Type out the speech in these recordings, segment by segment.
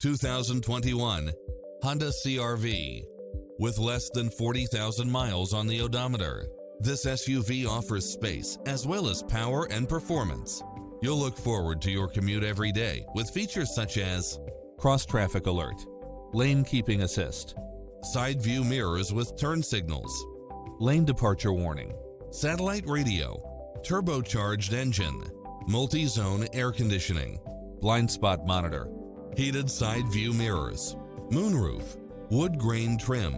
2021 Honda CR-V. With less than 40,000 miles on the odometer, this SUV offers space as well as power and performance. You'll look forward to your commute every day with features such as cross-traffic alert, lane keeping assist, side view mirrors with turn signals, lane departure warning, satellite radio, turbocharged engine, multi-zone air conditioning, blind spot monitor, heated side view mirrors, moonroof, wood grain trim,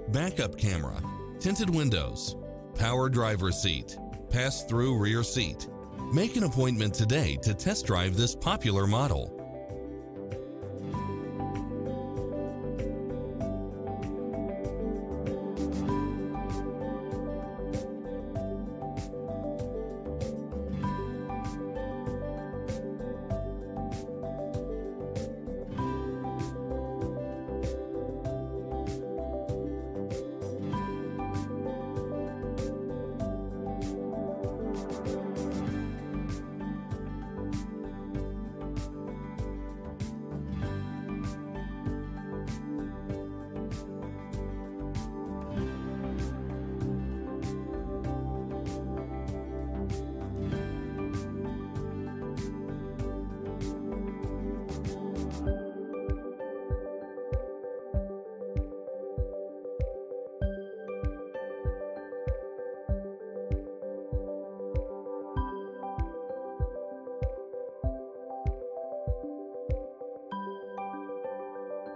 backup camera, tinted windows, power driver seat, pass-through rear seat. Make an appointment today to test drive this popular model.